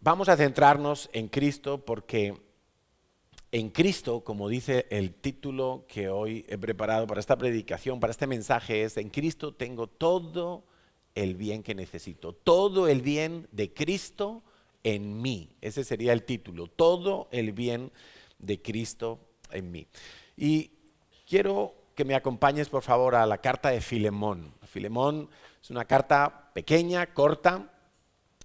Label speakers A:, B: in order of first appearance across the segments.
A: vamos a centrarnos en Cristo porque en Cristo, como dice el título que hoy he preparado para esta predicación, para este mensaje, es: en Cristo tengo todo el bien que necesito, todo el bien de Cristo en mí. Ese sería el título: todo el bien de Cristo en mí. Y quiero que me acompañes, por favor, a la carta de Filemón. Filemón es una carta pequeña, corta,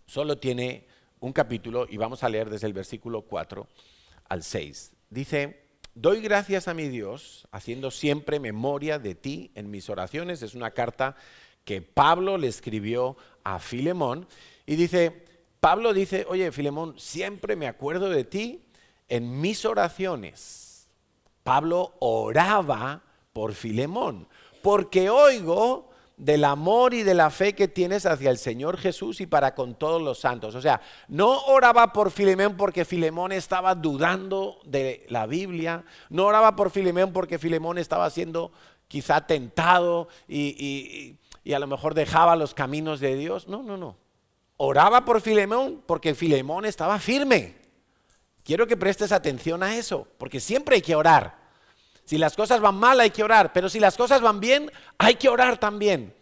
A: solo tiene un capítulo y vamos a leer desde el versículo 4 al 6. Dice: doy gracias a mi Dios, haciendo siempre memoria de ti en mis oraciones. Es una carta que Pablo le escribió a Filemón y dice, Pablo dice: oye, Filemón, siempre me acuerdo de ti en mis oraciones. Pablo oraba por Filemón, porque oigo del amor y de la fe que tienes hacia el Señor Jesús y para con todos los santos. O sea, no oraba por Filemón porque Filemón estaba dudando de la Biblia, no oraba por Filemón porque Filemón estaba siendo quizá tentado y a lo mejor dejaba los caminos de Dios. No. Oraba por Filemón porque Filemón estaba firme. Quiero que prestes atención a eso, porque siempre hay que orar. Si las cosas van mal hay que orar, pero si las cosas van bien hay que orar también.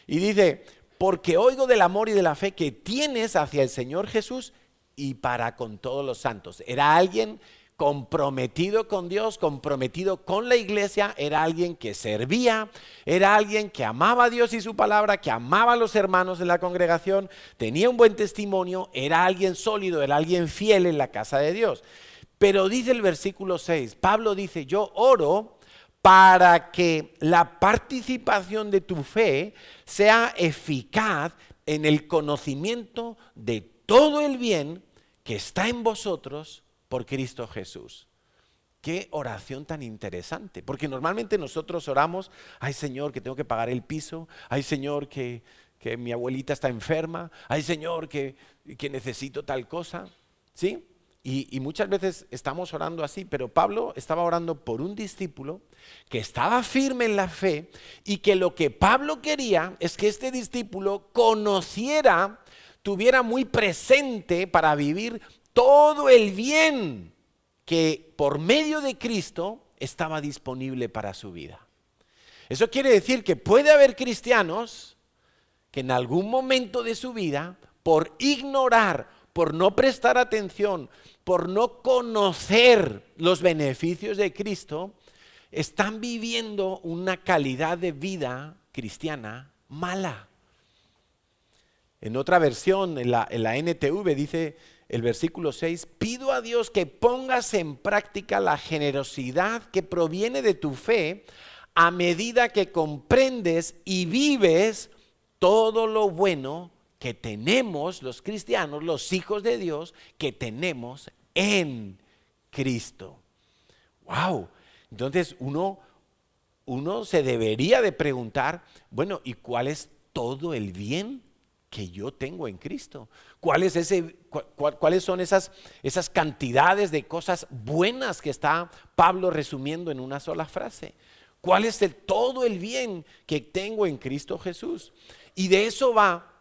A: Y dice: porque oigo del amor y de la fe que tienes hacia el Señor Jesús y para con todos los santos. Era alguien comprometido con Dios, comprometido con la iglesia, era alguien que servía, era alguien que amaba a Dios y su palabra, que amaba a los hermanos en la congregación, tenía un buen testimonio, era alguien sólido, era alguien fiel en la casa de Dios. Pero dice el versículo 6, Pablo dice: yo oro para que la participación de tu fe sea eficaz en el conocimiento de todo el bien que está en vosotros por Cristo Jesús. Qué oración tan interesante, porque normalmente nosotros oramos: ay Señor, que tengo que pagar el piso, ay Señor, que mi abuelita está enferma, ay Señor, que necesito tal cosa, ¿sí? Y muchas veces estamos orando así, pero Pablo estaba orando por un discípulo que estaba firme en la fe y que lo que Pablo quería es que este discípulo conociera, tuviera muy presente para vivir todo el bien que por medio de Cristo estaba disponible para su vida. Eso quiere decir que puede haber cristianos que en algún momento de su vida, por ignorar, por no prestar atención, por no conocer los beneficios de Cristo, están viviendo una calidad de vida cristiana mala. En otra versión, en la NTV, dice el versículo 6, pido a Dios que pongas en práctica la generosidad que proviene de tu fe a medida que comprendes y vives todo lo bueno que tenemos los cristianos, los hijos de Dios, que tenemos en Cristo. ¡Wow! Entonces uno se debería de preguntar, bueno, ¿y cuál es todo el bien que yo tengo en Cristo? ¿Cuáles son esas cantidades de cosas buenas que está Pablo resumiendo en una sola frase? ¿Cuál es todo el bien que tengo en Cristo Jesús? Y de eso va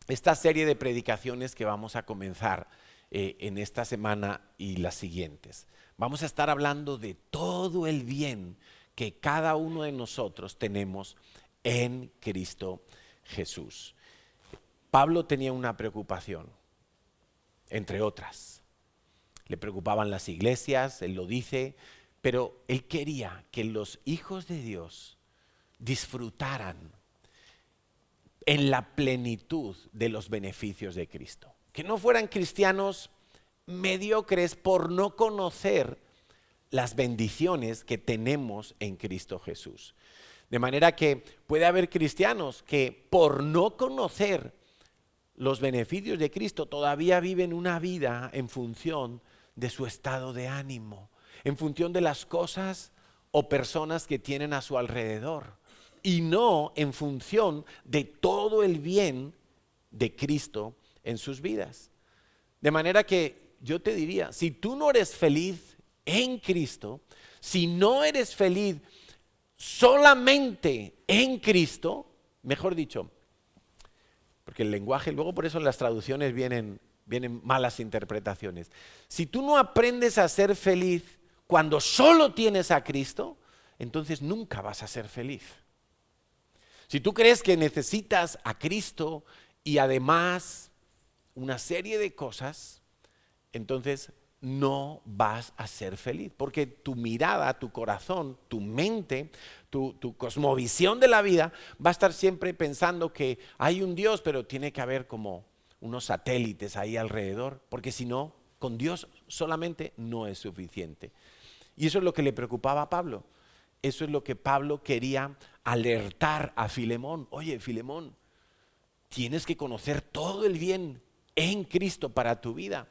A: esta serie de predicaciones que vamos a comenzar en esta semana y las siguientes. Vamos a estar hablando de todo el bien que cada uno de nosotros tenemos en Cristo Jesús. Pablo tenía una preocupación, entre otras. Le preocupaban las iglesias, él lo dice, pero él quería que los hijos de Dios disfrutaran en la plenitud de los beneficios de Cristo. Que no fueran cristianos mediocres por no conocer las bendiciones que tenemos en Cristo Jesús. De manera que puede haber cristianos que por no conocer los beneficios de Cristo todavía viven una vida en función de su estado de ánimo, en función de las cosas o personas que tienen a su alrededor, y no en función de todo el bien de Cristo en sus vidas. De manera que yo te diría, si tú no eres feliz en Cristo, si no eres feliz solamente en Cristo, mejor dicho, porque el lenguaje, luego por eso en las traducciones vienen vienen malas interpretaciones. Si tú no aprendes a ser feliz cuando solo tienes a Cristo, entonces nunca vas a ser feliz. Si tú crees que necesitas a Cristo y además una serie de cosas, entonces no vas a ser feliz, porque tu mirada, tu corazón, tu mente, tu cosmovisión de la vida va a estar siempre pensando que hay un Dios, pero tiene que haber como unos satélites ahí alrededor, porque si no, con Dios solamente no es suficiente. Y eso es lo que le preocupaba a Pablo. Eso es lo que Pablo quería alertar a Filemón. Oye, Filemón, tienes que conocer todo el bien en Cristo para tu vida,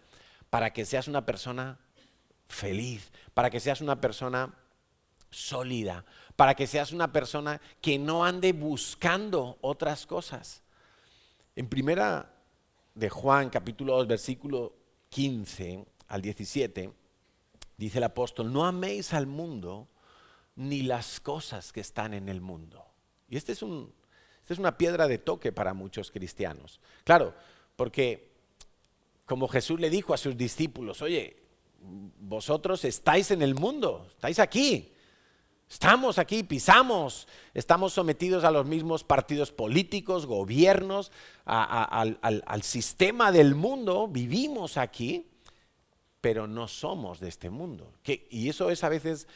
A: para que seas una persona feliz, para que seas una persona sólida, para que seas una persona que no ande buscando otras cosas. En primera de Juan, capítulo 2, versículo 15 al 17, dice el apóstol, no améis al mundo ni las cosas que están en el mundo. Y esta es una piedra de toque para muchos cristianos. Claro, porque como Jesús le dijo a sus discípulos, oye, vosotros estáis en el mundo, estáis aquí, estamos aquí, pisamos, estamos sometidos a los mismos partidos políticos, gobiernos, al sistema del mundo, vivimos aquí, pero no somos de este mundo. Y eso es a veces,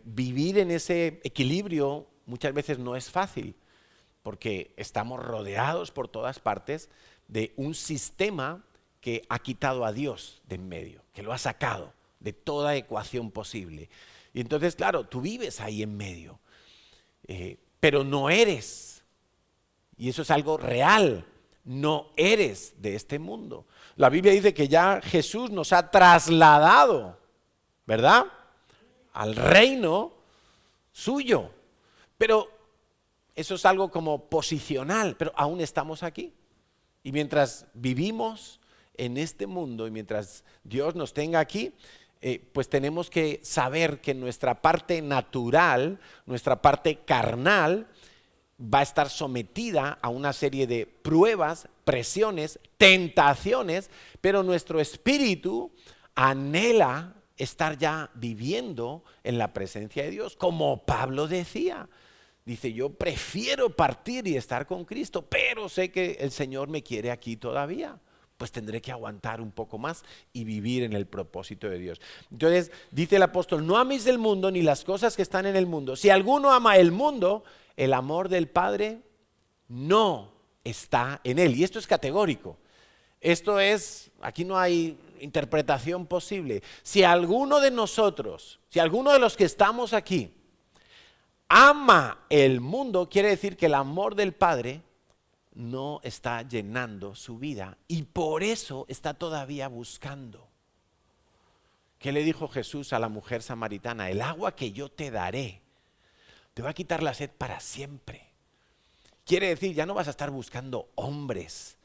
A: vivir en ese equilibrio muchas veces no es fácil, porque estamos rodeados por todas partes de un sistema que ha quitado a Dios de en medio, que lo ha sacado de toda ecuación posible. Y entonces, claro, tú vives ahí en medio, pero no eres, y eso es algo real, no eres de este mundo. La Biblia dice que ya Jesús nos ha trasladado, ¿verdad?, al reino suyo, pero eso es algo como posicional, pero aún estamos aquí. Y mientras vivimos en este mundo y mientras Dios nos tenga aquí, pues tenemos que saber que nuestra parte natural, nuestra parte carnal, va a estar sometida a una serie de pruebas, presiones, tentaciones, pero nuestro espíritu anhela estar ya viviendo en la presencia de Dios, como Pablo decía. Dice, yo prefiero partir y estar con Cristo, pero sé que el Señor me quiere aquí todavía. Pues tendré que aguantar un poco más y vivir en el propósito de Dios. Entonces, dice el apóstol, no améis el mundo ni las cosas que están en el mundo. Si alguno ama el mundo, el amor del Padre no está en él. Y esto es categórico. Esto es, aquí no hay interpretación posible. Si alguno de nosotros, si alguno de los que estamos aquí, ama el mundo, quiere decir que el amor del Padre no está llenando su vida y por eso está todavía buscando. ¿Qué le dijo Jesús a la mujer samaritana? El agua que yo te daré te va a quitar la sed para siempre. Quiere decir, ya no vas a estar buscando hombres.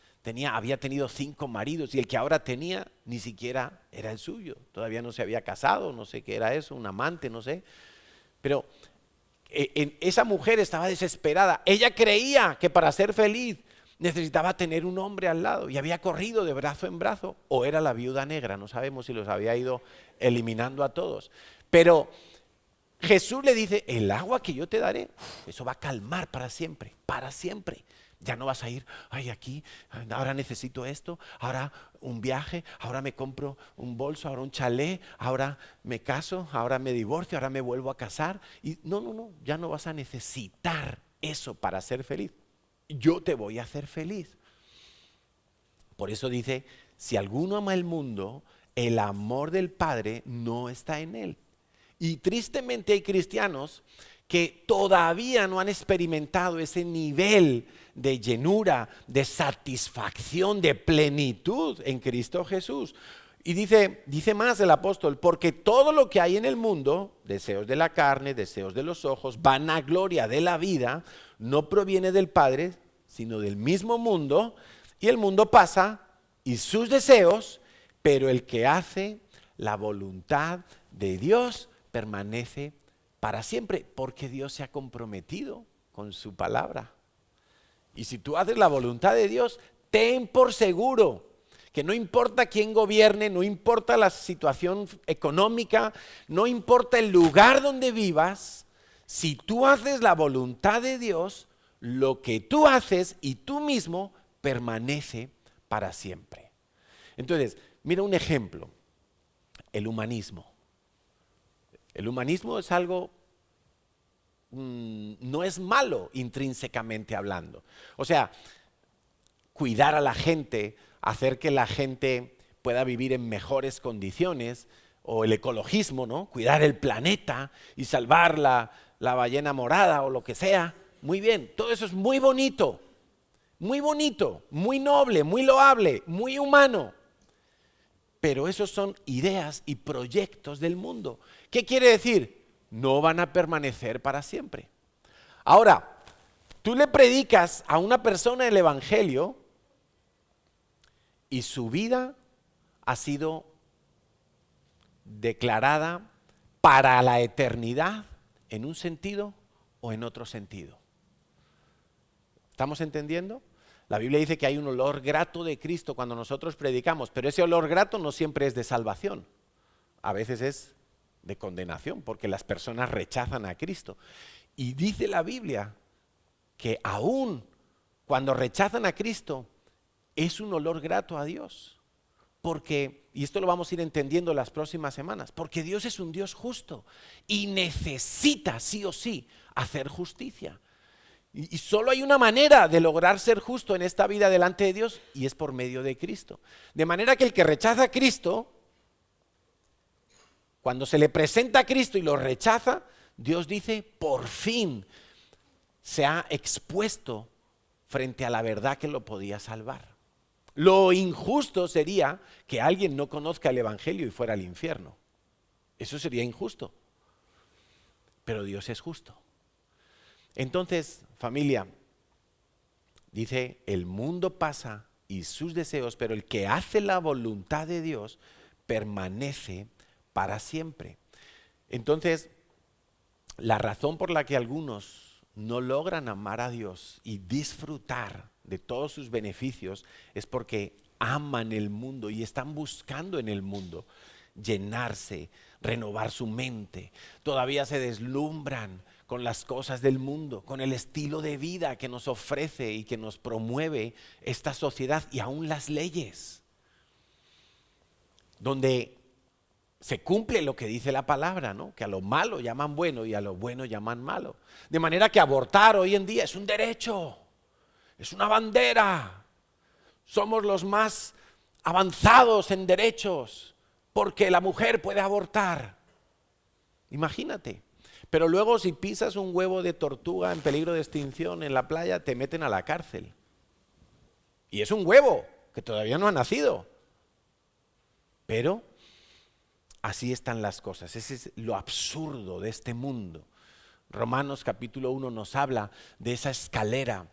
A: Había tenido 5 maridos y el que ahora tenía ni siquiera era el suyo. Todavía no se había casado, no sé qué era eso, un amante, no sé. Pero esa mujer estaba desesperada. Ella creía que para ser feliz necesitaba tener un hombre al lado y había corrido de brazo en brazo, o era la viuda negra, no sabemos si los había ido eliminando a todos. Pero Jesús le dice, el agua que yo te daré, eso va a calmar para siempre, para siempre. Ya no vas a ir, ay, aquí, ahora necesito esto, ahora un viaje, ahora me compro un bolso, ahora un chalet, ahora me caso, ahora me divorcio, ahora me vuelvo a casar. Y no, ya no vas a necesitar eso para ser feliz. Yo te voy a hacer feliz. Por eso dice, si alguno ama el mundo, el amor del Padre no está en él. Y tristemente hay cristianos que todavía no han experimentado ese nivel de llenura, de satisfacción, de plenitud en Cristo Jesús. Y dice más el apóstol, porque todo lo que hay en el mundo, deseos de la carne, deseos de los ojos, vanagloria de la vida, no proviene del Padre, sino del mismo mundo, y el mundo pasa y sus deseos, pero el que hace la voluntad de Dios permanece para siempre, porque Dios se ha comprometido con su palabra. Y si tú haces la voluntad de Dios, ten por seguro que no importa quién gobierne, no importa la situación económica, no importa el lugar donde vivas, si tú haces la voluntad de Dios, lo que tú haces y tú mismo permanece para siempre. Entonces, mira un ejemplo, el humanismo. El humanismo es algo, no es malo intrínsecamente hablando. O sea, cuidar a la gente, hacer que la gente pueda vivir en mejores condiciones, o el ecologismo, ¿no? Cuidar el planeta y salvar la ballena morada o lo que sea. Muy bien, todo eso es muy bonito, muy noble, muy loable, muy humano. Pero esos son ideas y proyectos del mundo. ¿Qué quiere decir? No van a permanecer para siempre. Ahora, tú le predicas a una persona el evangelio y su vida ha sido declarada para la eternidad en un sentido o en otro sentido. ¿Estamos entendiendo? La Biblia dice que hay un olor grato de Cristo cuando nosotros predicamos, pero ese olor grato no siempre es de salvación. A veces es de condenación, porque las personas rechazan a Cristo. Y dice la Biblia que aún cuando rechazan a Cristo, es un olor grato a Dios. Porque, y esto lo vamos a ir entendiendo las próximas semanas, porque Dios es un Dios justo y necesita sí o sí hacer justicia. Y solo hay una manera de lograr ser justo en esta vida delante de Dios, y es por medio de Cristo. De manera que el que rechaza a Cristo, cuando se le presenta a Cristo y lo rechaza, Dios dice, por fin se ha expuesto frente a la verdad que lo podía salvar. Lo injusto sería que alguien no conozca el evangelio y fuera al infierno. Eso sería injusto. Pero Dios es justo. Entonces, familia, dice, el mundo pasa y sus deseos, pero el que hace la voluntad de Dios permanece para siempre. Entonces, la razón por la que algunos no logran amar a Dios y disfrutar de todos sus beneficios es porque aman el mundo y están buscando en el mundo llenarse, renovar su mente. Todavía se deslumbran con las cosas del mundo, con el estilo de vida que nos ofrece y que nos promueve esta sociedad y aún las leyes, donde se cumple lo que dice la palabra, ¿no? Que a lo malo llaman bueno y a lo bueno llaman malo. De manera que abortar hoy en día es un derecho, es una bandera. Somos los más avanzados en derechos porque la mujer puede abortar. Imagínate. Pero luego si pisas un huevo de tortuga en peligro de extinción en la playa, te meten a la cárcel. Y es un huevo que todavía no ha nacido. Pero así están las cosas. Ese es lo absurdo de este mundo. Romanos capítulo 1 nos habla de esa escalera,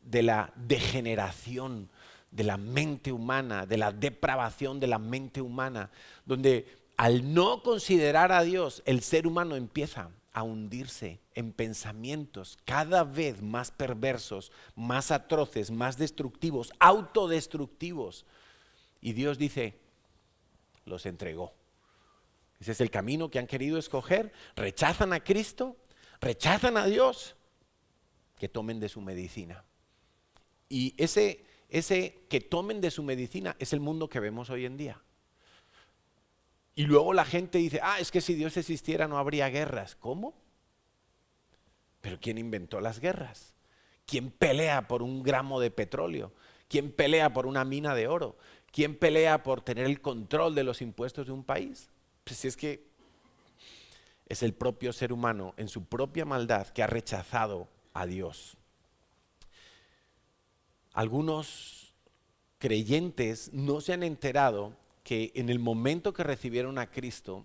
A: de la degeneración de la mente humana, de la depravación de la mente humana, donde al no considerar a Dios, el ser humano empieza a hundirse en pensamientos cada vez más perversos, más atroces, más destructivos, autodestructivos. Y Dios dice, los entregó. Ese es el camino que han querido escoger. Rechazan a Cristo, rechazan a Dios, que tomen de su medicina. Y ese que tomen de su medicina es el mundo que vemos hoy en día. Y luego la gente dice, es que si Dios existiera no habría guerras. ¿Cómo? Pero ¿quién inventó las guerras? ¿Quién pelea por un gramo de petróleo? ¿Quién pelea por una mina de oro? ¿Quién pelea por tener el control de los impuestos de un país? Pues si es que es el propio ser humano en su propia maldad que ha rechazado a Dios. Algunos creyentes no se han enterado que en el momento que recibieron a Cristo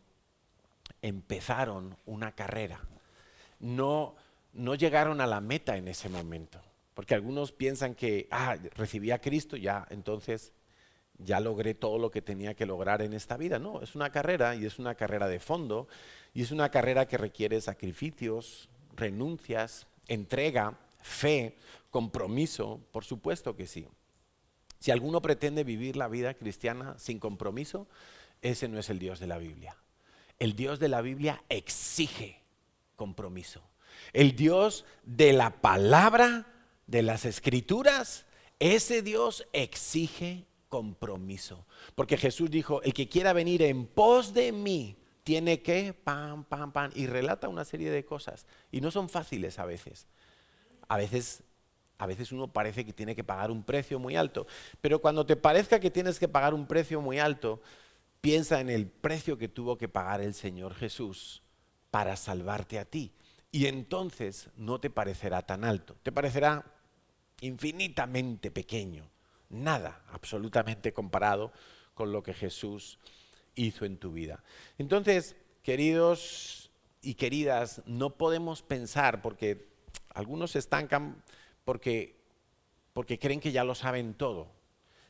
A: empezaron una carrera. No llegaron a la meta en ese momento, porque algunos piensan que recibí a Cristo, ya entonces ya logré todo lo que tenía que lograr en esta vida. No, es una carrera y es una carrera de fondo y es una carrera que requiere sacrificios, renuncias, entrega, fe, compromiso, por supuesto que sí. Si alguno pretende vivir la vida cristiana sin compromiso, ese no es el Dios de la Biblia. El Dios de la Biblia exige compromiso. El Dios de la palabra, de las Escrituras, ese Dios exige compromiso. Porque Jesús dijo, el que quiera venir en pos de mí, tiene que, pam, pam, pam, y relata una serie de cosas. Y no son fáciles a veces. A veces uno parece que tiene que pagar un precio muy alto. Pero cuando te parezca que tienes que pagar un precio muy alto, piensa en el precio que tuvo que pagar el Señor Jesús para salvarte a ti. Y entonces no te parecerá tan alto. Te parecerá infinitamente pequeño. Nada, absolutamente comparado con lo que Jesús hizo en tu vida. Entonces, queridos y queridas, no podemos pensar, porque algunos se estancan porque creen que ya lo saben todo.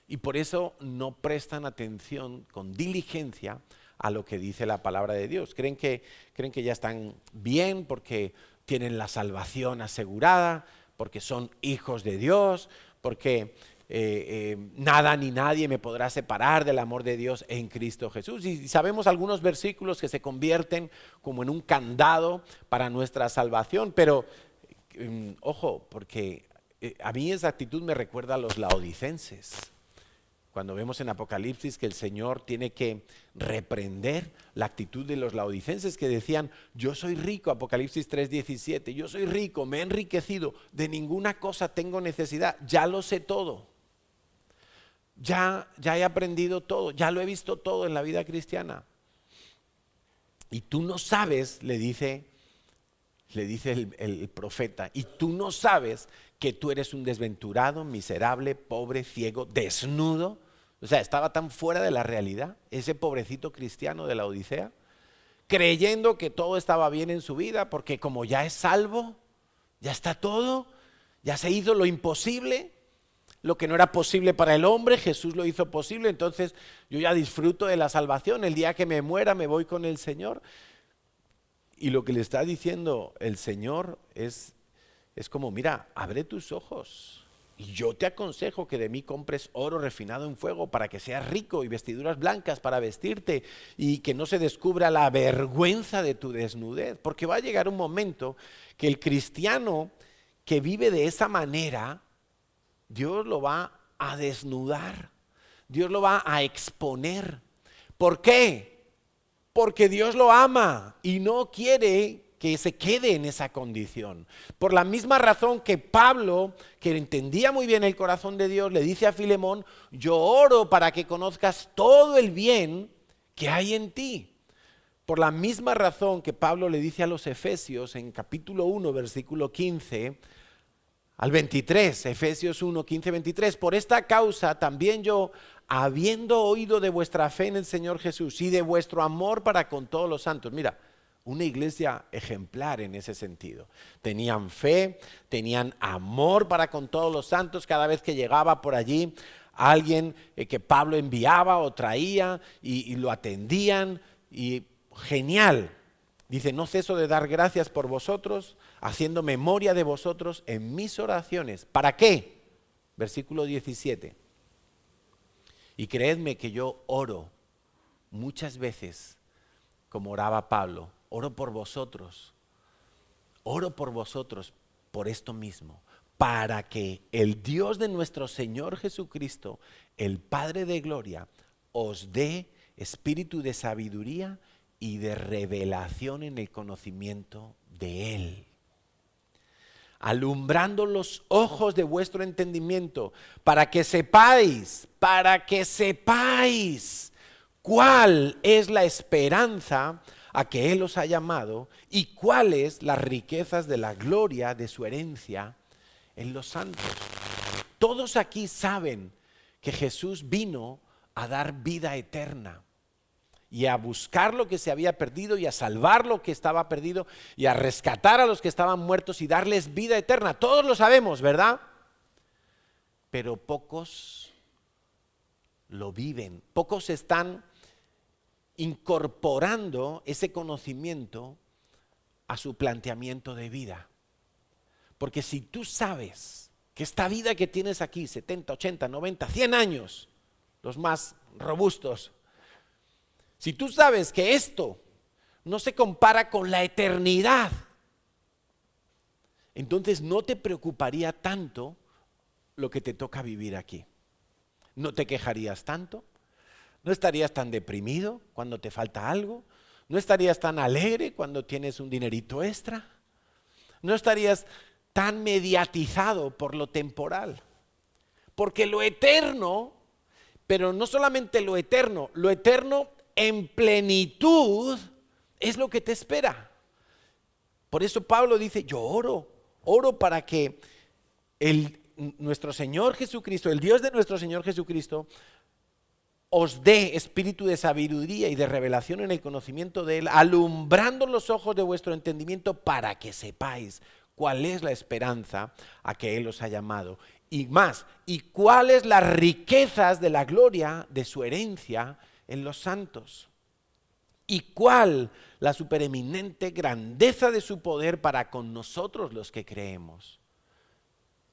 A: Y por eso no prestan atención con diligencia a lo que dice la palabra de Dios. Creen que ya están bien porque tienen la salvación asegurada, porque son hijos de Dios, porque nada ni nadie me podrá separar del amor de Dios en Cristo Jesús. Y sabemos algunos versículos que se convierten como en un candado para nuestra salvación, pero ojo, porque a mí esa actitud me recuerda a los laodicenses. Cuando vemos en Apocalipsis que el Señor tiene que reprender la actitud de los laodicenses que decían, yo soy rico, Apocalipsis 3:17, yo soy rico, me he enriquecido, de ninguna cosa tengo necesidad, ya lo sé todo. Ya he aprendido todo, ya lo he visto todo en la vida cristiana. Y tú no sabes, le dice el profeta, y tú no sabes que tú eres un desventurado, miserable, pobre, ciego, desnudo. O sea, estaba tan fuera de la realidad, ese pobrecito cristiano de la Odisea, creyendo que todo estaba bien en su vida, porque como ya es salvo, ya está todo, ya se hizo lo imposible. Lo que no era posible para el hombre, Jesús lo hizo posible, entonces yo ya disfruto de la salvación, el día que me muera me voy con el Señor. Y lo que le está diciendo el Señor es como, mira, abre tus ojos y yo te aconsejo que de mí compres oro refinado en fuego para que seas rico y vestiduras blancas para vestirte y que no se descubra la vergüenza de tu desnudez, porque va a llegar un momento que el cristiano que vive de esa manera, Dios lo va a desnudar, Dios lo va a exponer. ¿Por qué? Porque Dios lo ama y no quiere que se quede en esa condición. Por la misma razón que Pablo, que entendía muy bien el corazón de Dios, le dice a Filemón, yo oro para que conozcas todo el bien que hay en ti. Por la misma razón que Pablo le dice a los Efesios en capítulo 1, versículo 15 al 23, Efesios 1, 15, 23, por esta causa también yo, habiendo oído de vuestra fe en el Señor Jesús y de vuestro amor para con todos los santos, mira, una iglesia ejemplar en ese sentido. Tenían fe, tenían amor para con todos los santos, cada vez que llegaba por allí alguien que Pablo enviaba o traía y lo atendían y genial. Dice, no ceso de dar gracias por vosotros, haciendo memoria de vosotros en mis oraciones. ¿Para qué? Versículo 17. Y creedme que yo oro muchas veces, como oraba Pablo, oro por vosotros por esto mismo, para que el Dios de nuestro Señor Jesucristo, el Padre de gloria, os dé espíritu de sabiduría y de revelación en el conocimiento de Él, alumbrando los ojos de vuestro entendimiento, para que sepáis cuál es la esperanza a que Él os ha llamado y cuáles las riquezas de la gloria de su herencia en los santos. Todos aquí saben que Jesús vino a dar vida eterna y a buscar lo que se había perdido y a salvar lo que estaba perdido y a rescatar a los que estaban muertos y darles vida eterna. Todos lo sabemos, ¿verdad? Pero pocos lo viven, pocos están incorporando ese conocimiento a su planteamiento de vida. Porque si tú sabes que esta vida que tienes aquí, 70, 80, 90, 100 años, los más robustos, si tú sabes que esto no se compara con la eternidad, entonces no te preocuparía tanto lo que te toca vivir aquí. No te quejarías tanto, no estarías tan deprimido cuando te falta algo, no estarías tan alegre cuando tienes un dinerito extra, no estarías tan mediatizado por lo temporal. Porque lo eterno, pero no solamente lo eterno en plenitud es lo que te espera. Por eso Pablo dice, yo oro para que nuestro Señor Jesucristo, el Dios de nuestro Señor Jesucristo, os dé espíritu de sabiduría y de revelación en el conocimiento de Él, alumbrando los ojos de vuestro entendimiento para que sepáis cuál es la esperanza a que Él os ha llamado. Y más, y cuáles las riquezas de la gloria de su herencia en los santos. Y cuál la supereminente grandeza de su poder para con nosotros los que creemos.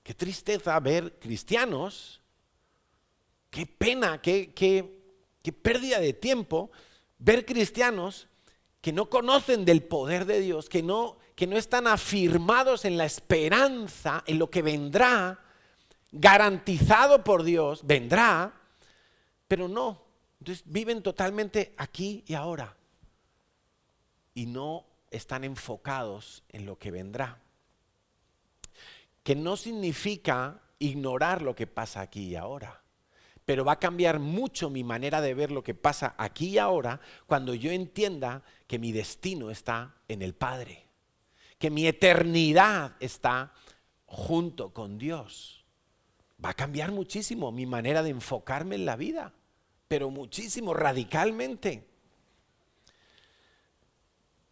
A: Qué tristeza ver cristianos, qué pena, qué pérdida de tiempo ver cristianos que no conocen del poder de Dios, que no están afirmados en la esperanza, en lo que vendrá, garantizado por Dios, vendrá, pero no. Entonces viven totalmente aquí y ahora y no están enfocados en lo que vendrá. Que no significa ignorar lo que pasa aquí y ahora, pero va a cambiar mucho mi manera de ver lo que pasa aquí y ahora cuando yo entienda que mi destino está en el Padre, que mi eternidad está junto con Dios. Va a cambiar muchísimo mi manera de enfocarme en la vida, pero muchísimo, radicalmente.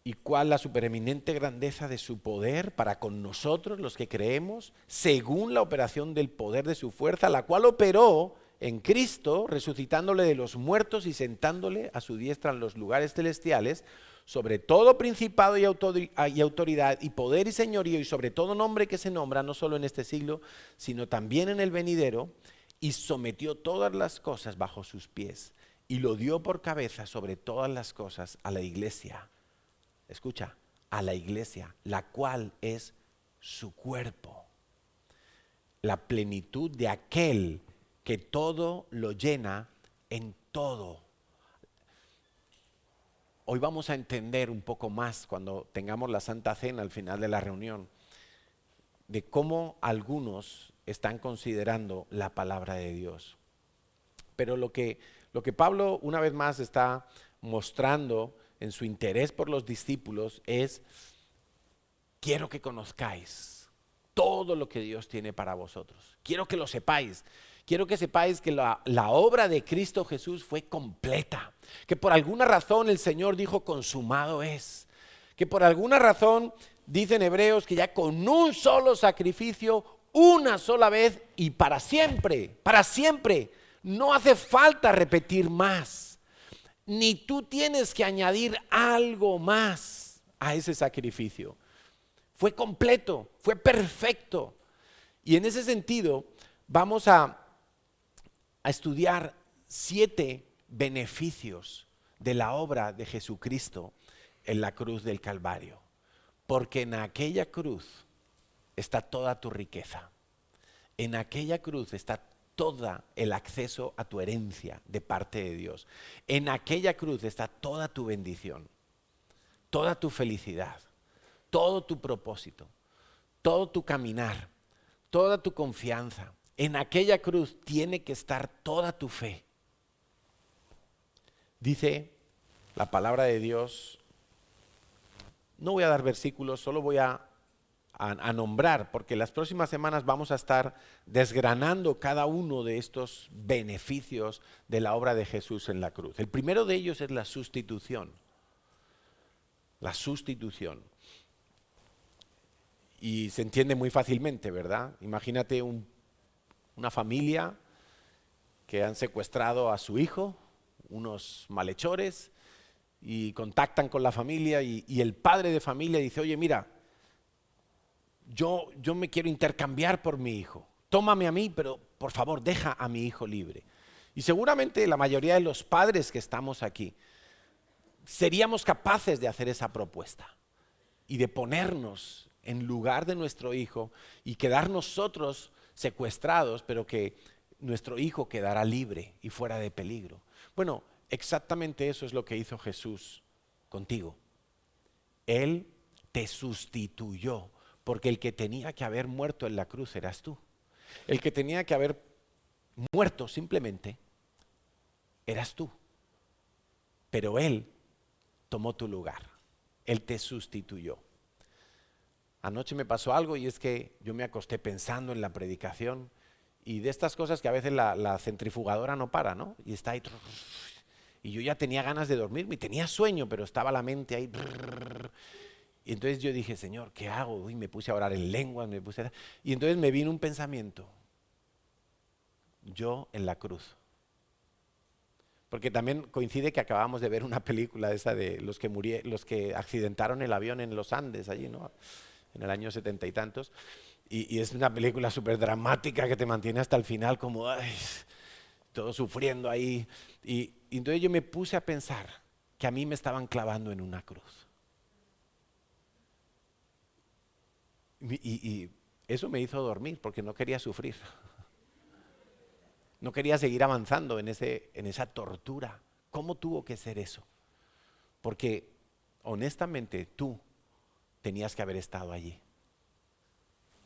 A: ¿Y cuál la supereminente grandeza de su poder para con nosotros los que creemos, según la operación del poder de su fuerza, la cual operó en Cristo, resucitándole de los muertos y sentándole a su diestra en los lugares celestiales, sobre todo principado y autoridad y poder y señorío y sobre todo nombre que se nombra, no solo en este siglo, sino también en el venidero, y sometió todas las cosas bajo sus pies y lo dio por cabeza sobre todas las cosas a la iglesia. Escucha, a la iglesia, la cual es su cuerpo, la plenitud de aquel que todo lo llena en todo. Hoy vamos a entender un poco más cuando tengamos la Santa Cena al final de la reunión, de cómo algunos están considerando la palabra de Dios. Pero lo que Pablo una vez más está mostrando en su interés por los discípulos es: quiero que conozcáis todo lo que Dios tiene para vosotros. Quiero que lo sepáis. Quiero que sepáis que la obra de Cristo Jesús fue completa. Que por alguna razón el Señor dijo consumado es. Que por alguna razón dicen Hebreos que ya con un solo sacrificio, una sola vez y para siempre, no hace falta repetir más. Ni tú tienes que añadir algo más a ese sacrificio. Fue completo, fue perfecto. Y en ese sentido vamos a estudiar 7 beneficios de la obra de Jesucristo en la cruz del Calvario. Porque en aquella cruz está toda tu riqueza. En aquella cruz está todo el acceso a tu herencia de parte de Dios. En aquella cruz está toda tu bendición, toda tu felicidad, todo tu propósito, todo tu caminar, toda tu confianza. En aquella cruz tiene que estar toda tu fe. Dice la palabra de Dios, no voy a dar versículos, solo voy a nombrar, porque las próximas semanas vamos a estar desgranando cada uno de estos beneficios de la obra de Jesús en la cruz. El primero de ellos es la sustitución. La sustitución. Y se entiende muy fácilmente, ¿verdad? Imagínate una familia que han secuestrado a su hijo, unos malhechores, y contactan con la familia y el padre de familia dice: oye, mira, yo me quiero intercambiar por mi hijo, tómame a mí, pero por favor deja a mi hijo libre. Y seguramente la mayoría de los padres que estamos aquí seríamos capaces de hacer esa propuesta y de ponernos en lugar de nuestro hijo y quedar nosotros secuestrados, pero que nuestro hijo quedará libre y fuera de peligro. Bueno, exactamente eso es lo que hizo Jesús contigo. Él te sustituyó, porque el que tenía que haber muerto en la cruz eras tú. El que tenía que haber muerto simplemente eras tú. Pero Él tomó tu lugar. Él te sustituyó. Anoche me pasó algo y es que yo me acosté pensando en la predicación y de estas cosas que a veces la centrifugadora no para, ¿no? Y está ahí. Y yo ya tenía ganas de dormirme, tenía sueño, pero estaba la mente ahí. Y entonces yo dije, Señor, ¿qué hago? Y me puse a orar en lenguas, y entonces me vino un pensamiento. Yo en la cruz. Porque también coincide que acabamos de ver una película esa de los que accidentaron el avión en los Andes, allí, ¿no? En el año 70 y tantos. Y es una película súper dramática que te mantiene hasta el final como, ay, todo sufriendo ahí. Y entonces yo me puse a pensar que a mí me estaban clavando en una cruz. Y eso me hizo dormir porque no quería sufrir. No quería seguir avanzando en esa tortura. ¿Cómo tuvo que ser eso? Porque honestamente tú tenías que haber estado allí.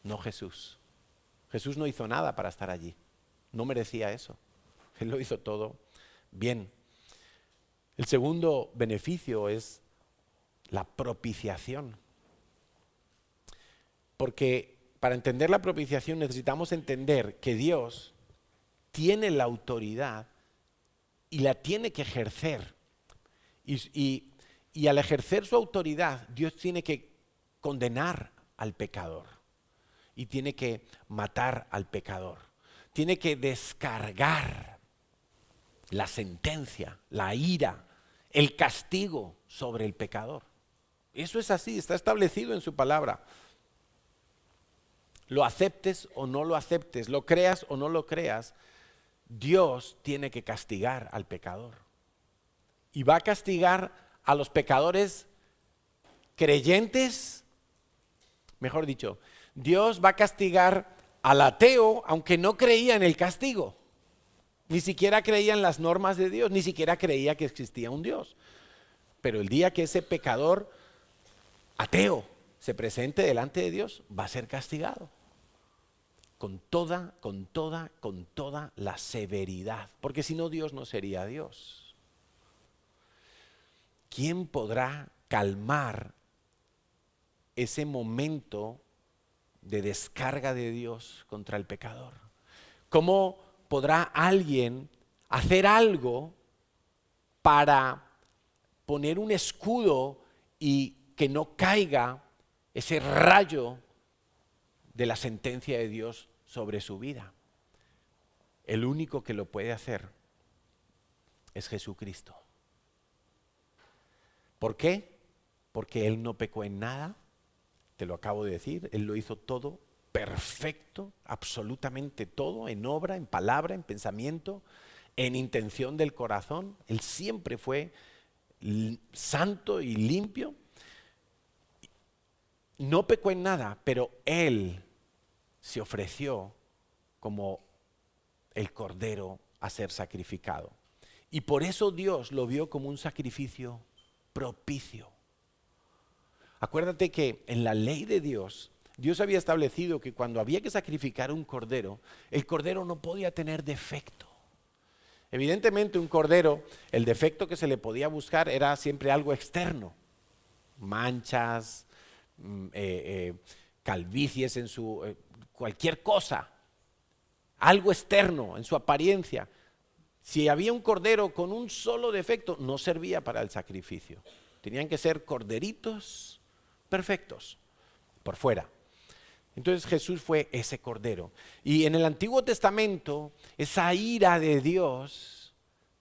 A: No Jesús. Jesús no hizo nada para estar allí. No merecía eso. Él lo hizo todo bien. El segundo beneficio es la propiciación. Porque para entender la propiciación necesitamos entender que Dios tiene la autoridad y la tiene que ejercer. Y al ejercer su autoridad, Dios tiene que condenar al pecador y tiene que matar al pecador. Tiene que descargar la sentencia, la ira, el castigo sobre el pecador. Eso es así, está establecido en su palabra. Lo aceptes o no lo aceptes, lo creas o no lo creas, Dios tiene que castigar al pecador. Y va a castigar a los pecadores creyentes, mejor dicho, Dios va a castigar al ateo aunque no creía en el castigo. Ni siquiera creía en las normas de Dios, ni siquiera creía que existía un Dios. Pero el día que ese pecador ateo se presente delante de Dios, va a ser castigado. Con toda la severidad. Porque si no, Dios no sería Dios. ¿Quién podrá calmar ese momento de descarga de Dios contra el pecador? ¿Cómo podrá alguien hacer algo para poner un escudo y que no caiga ese rayo de la sentencia de Dios sobre su vida? El único que lo puede hacer es Jesucristo. ¿Por qué? Porque Él no pecó en nada, te lo acabo de decir, Él lo hizo todo perfecto, absolutamente todo, en obra, en palabra, en pensamiento, en intención del corazón. Él siempre fue santo y limpio. No pecó en nada, pero Él se ofreció como el cordero a ser sacrificado. Y por eso Dios lo vio como un sacrificio propicio. Acuérdate que en la ley de Dios, Dios había establecido que cuando había que sacrificar un cordero, el cordero no podía tener defecto. Evidentemente un cordero, el defecto que se le podía buscar era siempre algo externo. Manchas, calvicies en su... cualquier cosa, algo externo en su apariencia. Si había un cordero con un solo defecto, no servía para el sacrificio. Tenían que ser corderitos perfectos por fuera. Entonces Jesús fue ese cordero. Y en el Antiguo Testamento, esa ira de Dios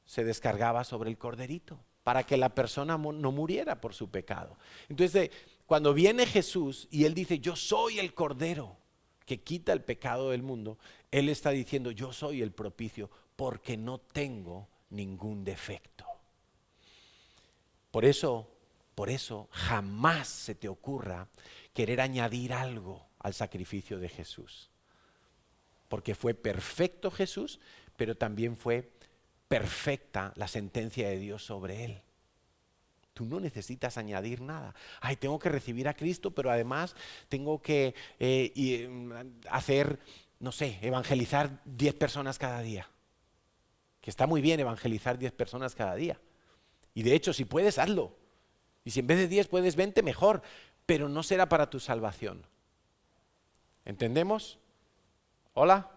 A: se descargaba sobre el corderito para que la persona no muriera por su pecado. Entonces, cuando viene Jesús y Él dice, yo soy el cordero que quita el pecado del mundo, Él está diciendo, yo soy el propicio porque no tengo ningún defecto. Por eso jamás se te ocurra querer añadir algo al sacrificio de Jesús. Porque fue perfecto Jesús, pero también fue perfecta la sentencia de Dios sobre Él. Tú no necesitas añadir nada. Ay, tengo que recibir a Cristo, pero además tengo que hacer, no sé, evangelizar 10 personas cada día. Que está muy bien evangelizar 10 personas cada día. Y de hecho, si puedes, hazlo. Y si en vez de 10 puedes 20, mejor. Pero no será para tu salvación. ¿Entendemos? ¿Hola?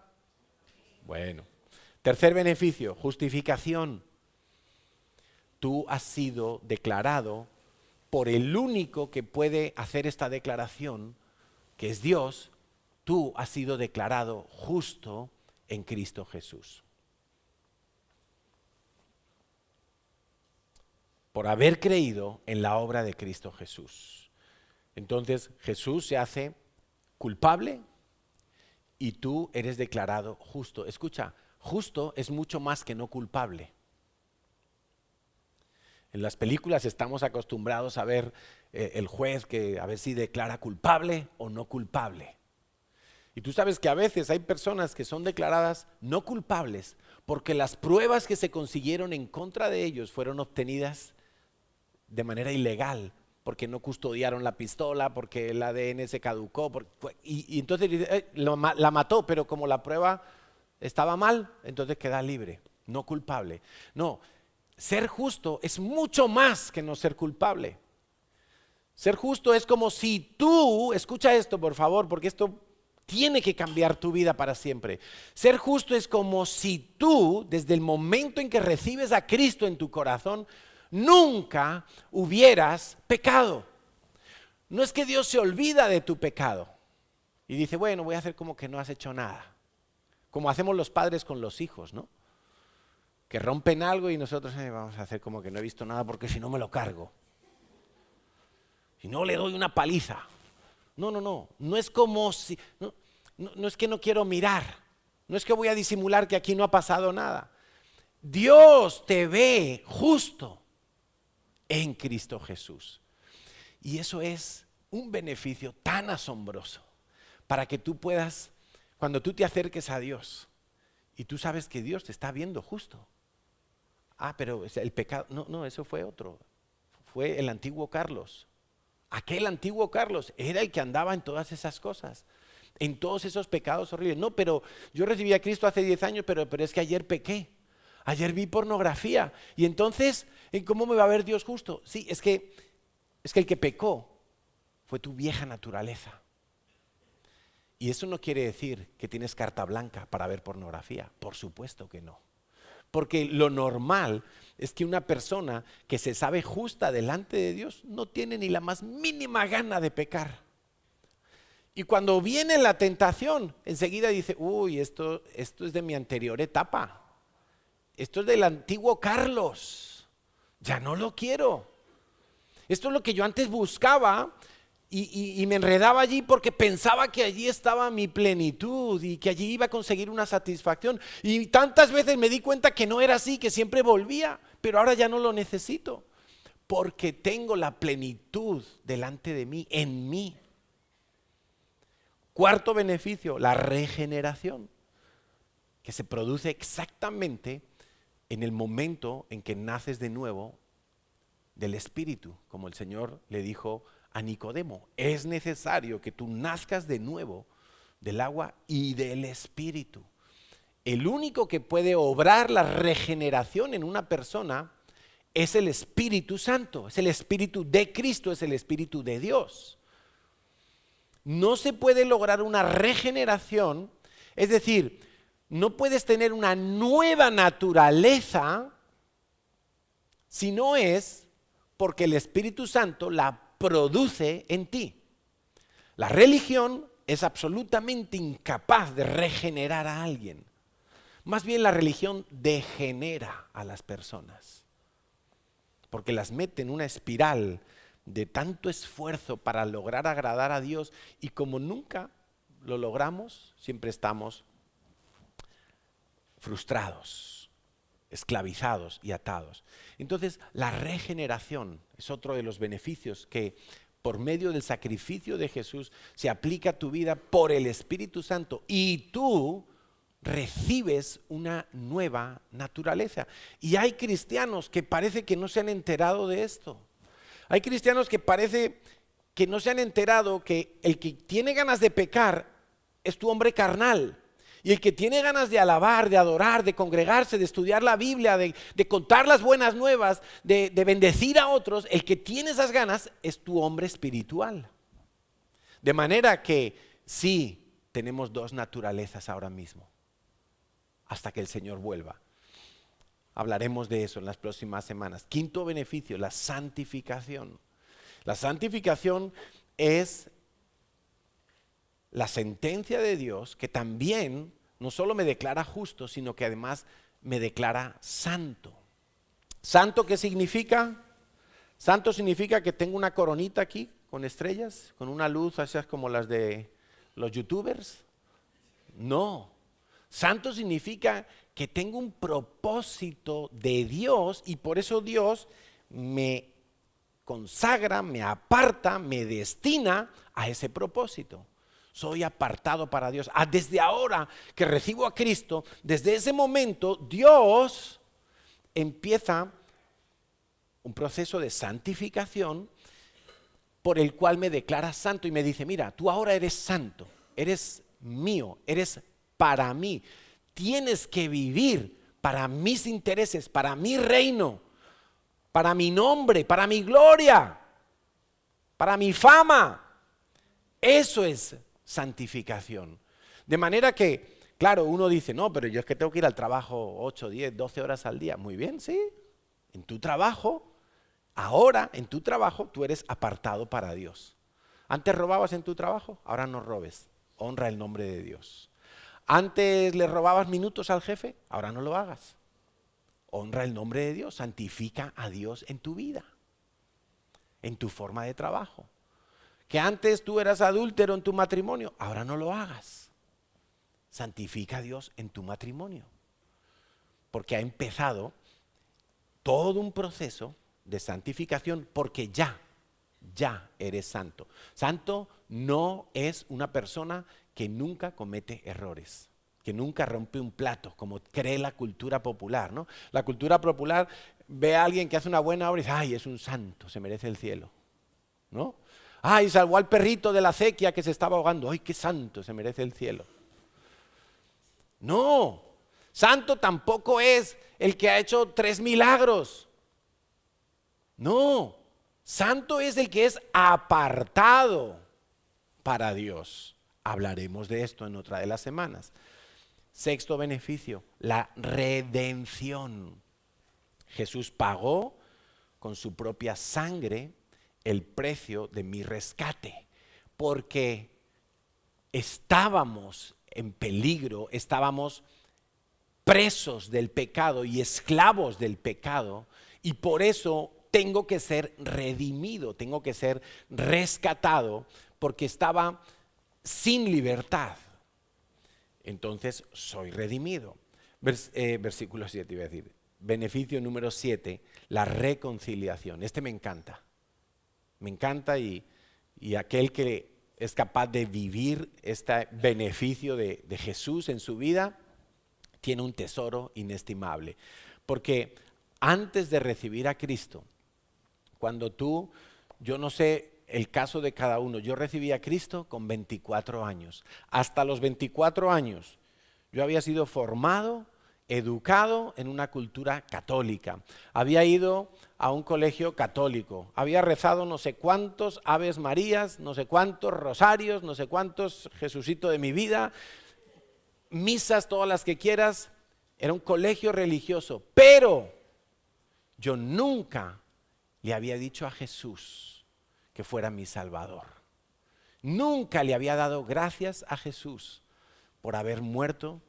A: Bueno. Tercer beneficio, justificación. Tú has sido declarado por el único que puede hacer esta declaración, que es Dios. Tú has sido declarado justo en Cristo Jesús. Por haber creído en la obra de Cristo Jesús. Entonces Jesús se hace culpable y tú eres declarado justo. Escucha, justo es mucho más que no culpable. En las películas estamos acostumbrados a ver el juez que a ver si declara culpable o no culpable. Y tú sabes que a veces hay personas que son declaradas no culpables porque las pruebas que se consiguieron en contra de ellos fueron obtenidas de manera ilegal, porque no custodiaron la pistola, porque el ADN se caducó, y entonces la mató, pero como la prueba estaba mal, entonces queda libre, no culpable. No, ser justo es mucho más que no ser culpable. Ser justo es como si tú, escucha esto por favor, porque esto tiene que cambiar tu vida para siempre. Ser justo es como si tú, desde el momento en que recibes a Cristo en tu corazón, nunca hubieras pecado. No es que Dios se olvida de tu pecado y dice, bueno, voy a hacer como que no has hecho nada. Como hacemos los padres con los hijos, ¿no? Que rompen algo y nosotros vamos a hacer como que no he visto nada porque si no me lo cargo. Si no le doy una paliza. No es como si, no es que no quiero mirar. No es que voy a disimular que aquí no ha pasado nada. Dios te ve justo en Cristo Jesús. Y eso es un beneficio tan asombroso para que tú puedas, cuando tú te acerques a Dios y tú sabes que Dios te está viendo justo. Ah, pero el pecado, no, eso fue otro. Fue el antiguo Carlos. Aquel antiguo Carlos era el que andaba en todas esas cosas, en todos esos pecados horribles. No, pero yo recibí a Cristo hace 10 años, pero es que ayer pequé. Ayer vi pornografía y entonces, ¿cómo me va a ver Dios justo? Sí, es que el que pecó fue tu vieja naturaleza. Y eso no quiere decir que tienes carta blanca para ver pornografía, por supuesto que no. Porque lo normal es que una persona que se sabe justa delante de Dios no tiene ni la más mínima gana de pecar. Y cuando viene la tentación, enseguida dice, uy, esto es de mi anterior etapa. Esto es del antiguo Carlos, ya no lo quiero. Esto es lo que yo antes buscaba y me enredaba allí porque pensaba que allí estaba mi plenitud y que allí iba a conseguir una satisfacción. Y tantas veces me di cuenta que no era así, que siempre volvía, pero ahora ya no lo necesito porque tengo la plenitud delante de mí, en mí. Cuarto beneficio, la regeneración, que se produce exactamente en el momento en que naces de nuevo del Espíritu, como el Señor le dijo a Nicodemo, es necesario que tú nazcas de nuevo del agua y del Espíritu. El único que puede obrar la regeneración en una persona es el Espíritu Santo, es el Espíritu de Cristo, es el Espíritu de Dios. No se puede lograr una regeneración, es decir, no puedes tener una nueva naturaleza si no es porque el Espíritu Santo la produce en ti. La religión es absolutamente incapaz de regenerar a alguien. Más bien la religión degenera a las personas, porque las mete en una espiral de tanto esfuerzo para lograr agradar a Dios y como nunca lo logramos, siempre estamos frustrados, esclavizados y atados. Entonces, la regeneración es otro de los beneficios que por medio del sacrificio de Jesús se aplica a tu vida por el Espíritu Santo y tú recibes una nueva naturaleza. Y hay cristianos que parece que no se han enterado de esto. Hay cristianos que parece que no se han enterado que el que tiene ganas de pecar es tu hombre carnal. Y el que tiene ganas de alabar, de adorar, de congregarse, de estudiar la Biblia, de contar las buenas nuevas, de bendecir a otros, el que tiene esas ganas es tu hombre espiritual. De manera que sí, tenemos dos naturalezas ahora mismo, hasta que el Señor vuelva. Hablaremos de eso en las próximas semanas. Quinto beneficio, la santificación. La santificación es la sentencia de Dios que también no solo me declara justo, sino que además me declara santo. ¿Santo qué significa? Santo significa que tengo una coronita aquí con estrellas, con una luz así como las de los youtubers. No. Santo significa que tengo un propósito de Dios y por eso Dios me consagra, me aparta, me destina a ese propósito. Soy apartado para Dios. Desde ahora que recibo a Cristo, desde ese momento Dios empieza un proceso de santificación por el cual me declara santo y me dice, mira, tú ahora eres santo, eres mío, eres para mí. Tienes que vivir para mis intereses, para mi reino, para mi nombre, para mi gloria, para mi fama. Eso es santificación. De manera que, claro, uno dice, no, pero yo es que tengo que ir al trabajo 8, 10, 12 horas al día. Muy bien, sí. En tu trabajo, ahora en tu trabajo, tú eres apartado para Dios. Antes robabas en tu trabajo, ahora no robes. Honra el nombre de Dios. Antes le robabas minutos al jefe, ahora no lo hagas. Honra el nombre de Dios, santifica a Dios en tu vida, en tu forma de trabajo. Que antes tú eras adúltero en tu matrimonio, ahora no lo hagas. Santifica a Dios en tu matrimonio. Porque ha empezado todo un proceso de santificación porque ya eres santo. Santo no es una persona que nunca comete errores, que nunca rompe un plato, como cree la cultura popular, ¿no? La cultura popular ve a alguien que hace una buena obra y dice, ay, es un santo, se merece el cielo, ¿no? Ay, salvó al perrito de la acequia que se estaba ahogando, ay, qué santo, se merece el cielo. No, santo tampoco es el que ha hecho 3 milagros. No, santo es el que es apartado para Dios. Hablaremos de esto en otra de las semanas. Sexto beneficio, la redención. Jesús pagó con su propia sangre el precio de mi rescate, porque estábamos en peligro, estábamos presos del pecado y esclavos del pecado, y por eso tengo que ser redimido, tengo que ser rescatado, porque estaba sin libertad. Entonces soy redimido. Versículo 7 iba a decir. Beneficio número 7, la reconciliación. Este me encanta. Me encanta y aquel que es capaz de vivir este beneficio de Jesús en su vida, tiene un tesoro inestimable. Porque antes de recibir a Cristo, cuando yo no sé el caso de cada uno, yo recibí a Cristo con 24 años. Hasta los 24 años yo había sido formado, educado en una cultura católica. Había ido a un colegio católico. Había rezado no sé cuántos Aves Marías, no sé cuántos rosarios, no sé cuántos Jesucito de mi vida, misas todas las que quieras. Era un colegio religioso, pero yo nunca le había dicho a Jesús que fuera mi Salvador. Nunca le había dado gracias a Jesús por haber muerto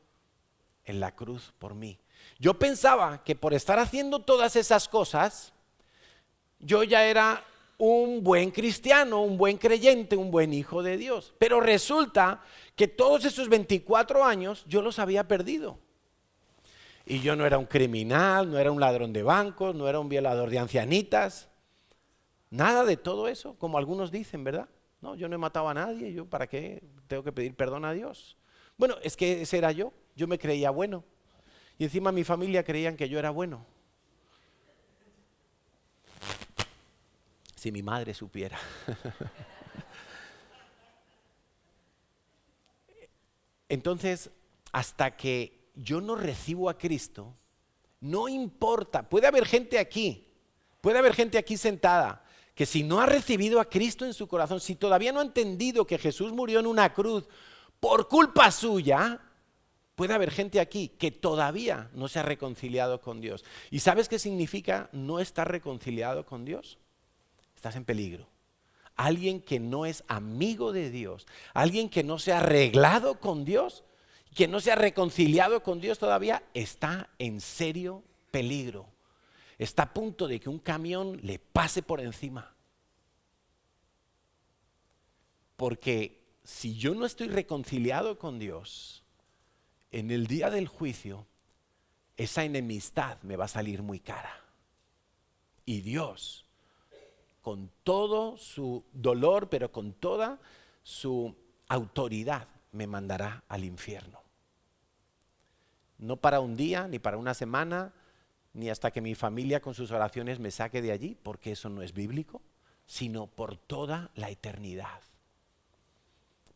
A: en la cruz por mí. Yo pensaba que por estar haciendo todas esas cosas, yo ya era un buen cristiano, un buen creyente, un buen hijo de Dios. Pero resulta que todos esos 24 años yo los había perdido. Y yo no era un criminal, no era un ladrón de bancos, no era un violador de ancianitas. Nada de todo eso, como algunos dicen, ¿verdad? No, yo no he matado a nadie, ¿yo para qué tengo que pedir perdón a Dios? Bueno, es que ese era yo me creía bueno. Y encima mi familia creían que yo era bueno. Si mi madre supiera. Entonces, hasta que yo no recibo a Cristo, no importa, puede haber gente aquí sentada, que si no ha recibido a Cristo en su corazón, si todavía no ha entendido que Jesús murió en una cruz por culpa suya, puede haber gente aquí que todavía no se ha reconciliado con Dios. ¿Y sabes qué significa no estar reconciliado con Dios? Estás en peligro. Alguien que no es amigo de Dios, alguien que no se ha arreglado con Dios, que no se ha reconciliado con Dios todavía, está en serio peligro. Está a punto de que un camión le pase por encima. Porque si yo no estoy reconciliado con Dios, en el día del juicio, esa enemistad me va a salir muy cara. Y Dios, con todo su dolor, pero con toda su autoridad, me mandará al infierno. No para un día, ni para una semana, ni hasta que mi familia con sus oraciones me saque de allí, porque eso no es bíblico, sino por toda la eternidad.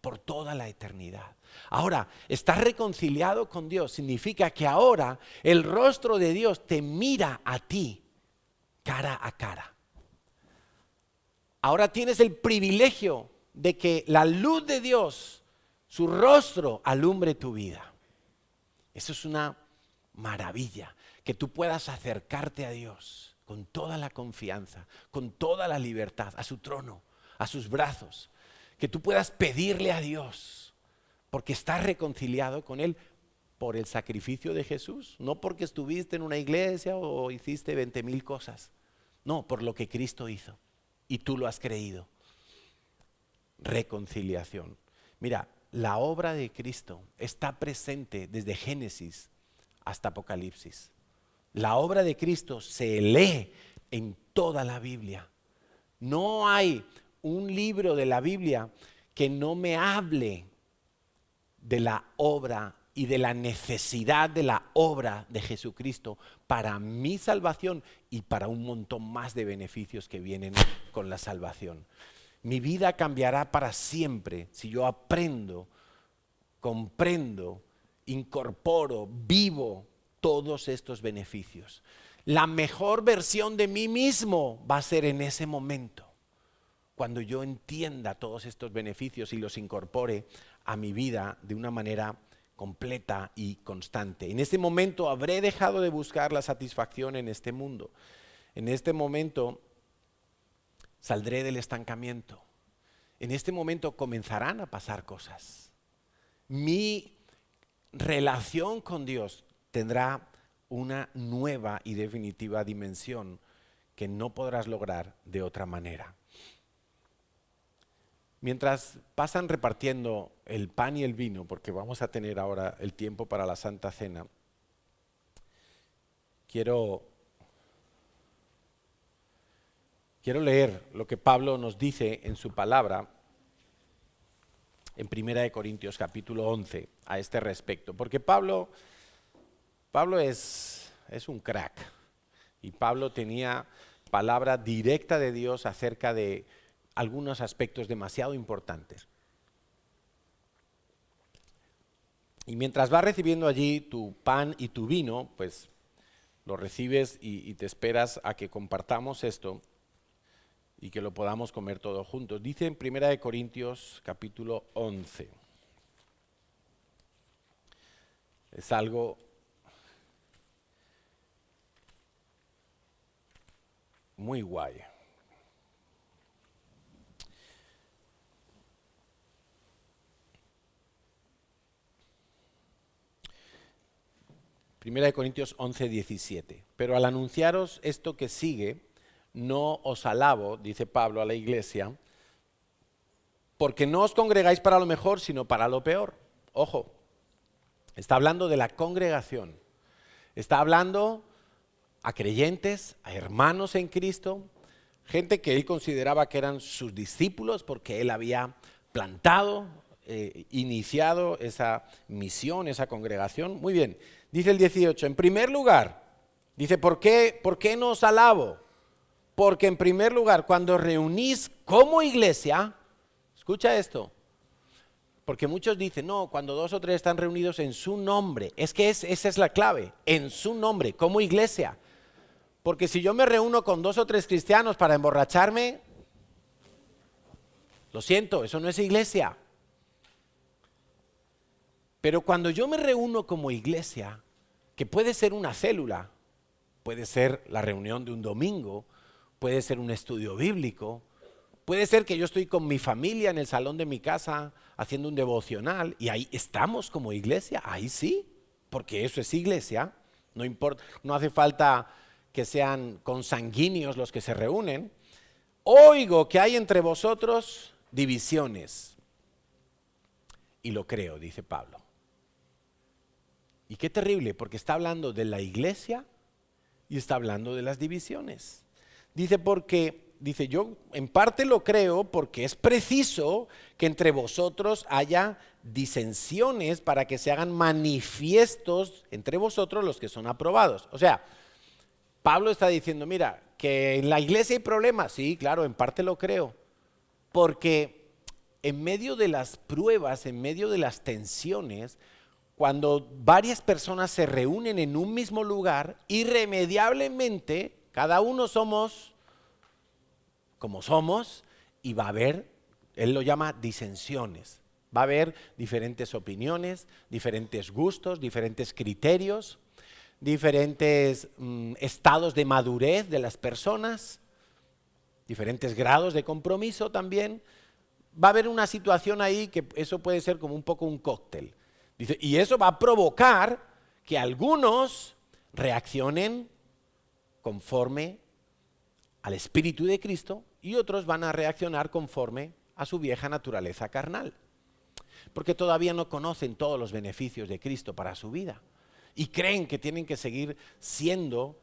A: Por toda la eternidad. Ahora, estar reconciliado con Dios significa que ahora el rostro de Dios te mira a ti cara a cara. Ahora tienes el privilegio de que la luz de Dios, su rostro, alumbre tu vida. Eso es una maravilla, que tú puedas acercarte a Dios con toda la confianza, con toda la libertad, a su trono, a sus brazos, que tú puedas pedirle a Dios, porque estás reconciliado con Él por el sacrificio de Jesús, no porque estuviste en una iglesia o hiciste 20,000 cosas, no, por lo que Cristo hizo y tú lo has creído. Reconciliación. Mira, la obra de Cristo está presente desde Génesis hasta Apocalipsis. La obra de Cristo se lee en toda la Biblia. No hay un libro de la Biblia que no me hable de la obra y de la necesidad de la obra de Jesucristo para mi salvación y para un montón más de beneficios que vienen con la salvación. Mi vida cambiará para siempre si yo aprendo, comprendo, incorporo, vivo todos estos beneficios. La mejor versión de mí mismo va a ser en ese momento, cuando yo entienda todos estos beneficios y los incorpore a mi vida de una manera completa y constante. En este momento habré dejado de buscar la satisfacción en este mundo. En este momento saldré del estancamiento. En este momento comenzarán a pasar cosas. Mi relación con Dios tendrá una nueva y definitiva dimensión que no podrás lograr de otra manera. Mientras pasan repartiendo el pan y el vino, porque vamos a tener ahora el tiempo para la Santa Cena, quiero leer lo que Pablo nos dice en su palabra en 1 Corintios capítulo 11 a este respecto. Porque Pablo es un crack y Pablo tenía palabra directa de Dios acerca de algunos aspectos demasiado importantes. Y mientras vas recibiendo allí tu pan y tu vino, pues lo recibes y te esperas a que compartamos esto y que lo podamos comer todos juntos. Dice en 1 Corintios capítulo 11. Es algo muy guay. Primera de Corintios 11, 17. Pero al anunciaros esto que sigue, no os alabo, dice Pablo a la iglesia, porque no os congregáis para lo mejor, sino para lo peor. Ojo, está hablando de la congregación. Está hablando a creyentes, a hermanos en Cristo, gente que él consideraba que eran sus discípulos porque él había plantado, iniciado esa misión, esa congregación. Muy bien, dice el 18, en primer lugar, dice, ¿por qué no os alabo? Porque en primer lugar, cuando reunís como iglesia, escucha esto, porque muchos dicen, no, cuando 2 o 3 están reunidos en su nombre, es que esa es la clave, en su nombre, como iglesia. Porque si yo me reúno con 2 o 3 cristianos para emborracharme, lo siento, eso no es iglesia. Pero cuando yo me reúno como iglesia, que puede ser una célula, puede ser la reunión de un domingo, puede ser un estudio bíblico, puede ser que yo estoy con mi familia en el salón de mi casa haciendo un devocional y ahí estamos como iglesia, ahí sí, porque eso es iglesia, no importa, no hace falta que sean consanguíneos los que se reúnen. Oigo que hay entre vosotros divisiones y lo creo, dice Pablo. Y qué terrible, porque está hablando de la iglesia y está hablando de las divisiones. Dice, yo en parte lo creo porque es preciso que entre vosotros haya disensiones para que se hagan manifiestos entre vosotros los que son aprobados. O sea, Pablo está diciendo, mira, que en la iglesia hay problemas. Sí, claro, en parte lo creo. Porque en medio de las pruebas, en medio de las tensiones, cuando varias personas se reúnen en un mismo lugar, irremediablemente, cada uno somos como somos y va a haber, él lo llama disensiones. Va a haber diferentes opiniones, diferentes gustos, diferentes criterios, diferentes estados de madurez de las personas, diferentes grados de compromiso también. Va a haber una situación ahí que eso puede ser como un poco un cóctel. Dice, y eso va a provocar que algunos reaccionen conforme al Espíritu de Cristo y otros van a reaccionar conforme a su vieja naturaleza carnal. Porque todavía no conocen todos los beneficios de Cristo para su vida. Y creen que tienen que seguir siendo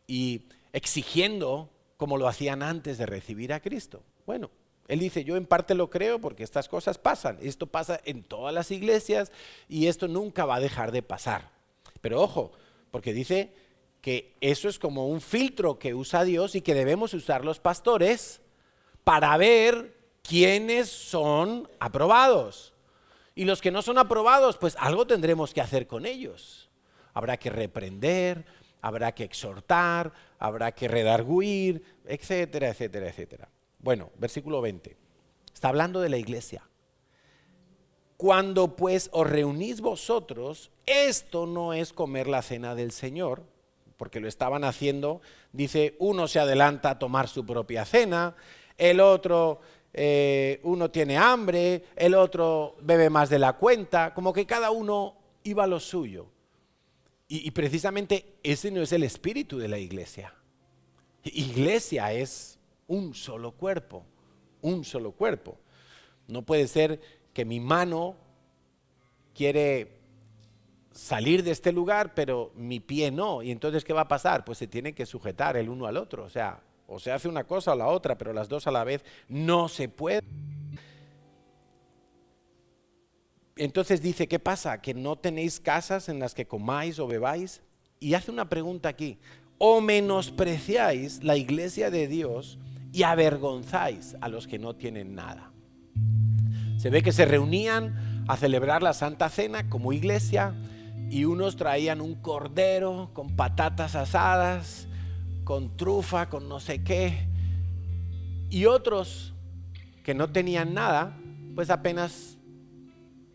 A: y exigiendo como lo hacían antes de recibir a Cristo. Bueno, él dice, yo en parte lo creo porque estas cosas pasan. Esto pasa en todas las iglesias y esto nunca va a dejar de pasar. Pero ojo, porque dice que eso es como un filtro que usa Dios y que debemos usar los pastores para ver quiénes son aprobados. Y los que no son aprobados, pues algo tendremos que hacer con ellos. Habrá que reprender, habrá que exhortar, habrá que redarguir, etcétera, etcétera, etcétera. Bueno, versículo 20. Está hablando de la iglesia. Cuando pues os reunís vosotros, esto no es comer la cena del Señor, porque lo estaban haciendo. Dice, uno se adelanta a tomar su propia cena, el otro, uno tiene hambre, el otro bebe más de la cuenta, como que cada uno iba a lo suyo. Y precisamente ese no es el espíritu de la iglesia. Iglesia es un solo cuerpo, un solo cuerpo. No puede ser que mi mano quiere salir de este lugar, pero mi pie no. Y entonces, ¿qué va a pasar? Pues se tiene que sujetar el uno al otro. O sea, o se hace una cosa o la otra, pero las dos a la vez no se puede. Entonces dice, ¿qué pasa? ¿Que no tenéis casas en las que comáis o bebáis? Y hace una pregunta aquí. ¿O menospreciáis la iglesia de Dios y avergonzáis a los que no tienen nada? Se ve que se reunían a celebrar la Santa Cena como iglesia y unos traían un cordero con patatas asadas, con trufa, con no sé qué. Y otros que no tenían nada, pues apenas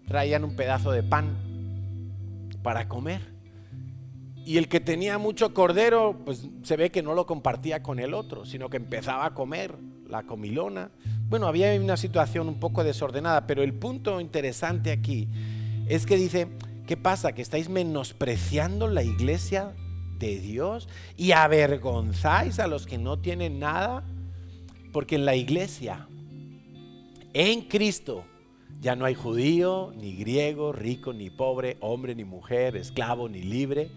A: traían un pedazo de pan para comer. Y el que tenía mucho cordero, pues se ve que no lo compartía con el otro, sino que empezaba a comer la comilona. Bueno, había una situación un poco desordenada, pero el punto interesante aquí es que dice, ¿qué pasa? ¿Que estáis menospreciando la iglesia de Dios y avergonzáis a los que no tienen nada, porque en la iglesia, en Cristo, ya no hay judío, ni griego, rico, ni pobre, hombre, ni mujer, esclavo, ni libre.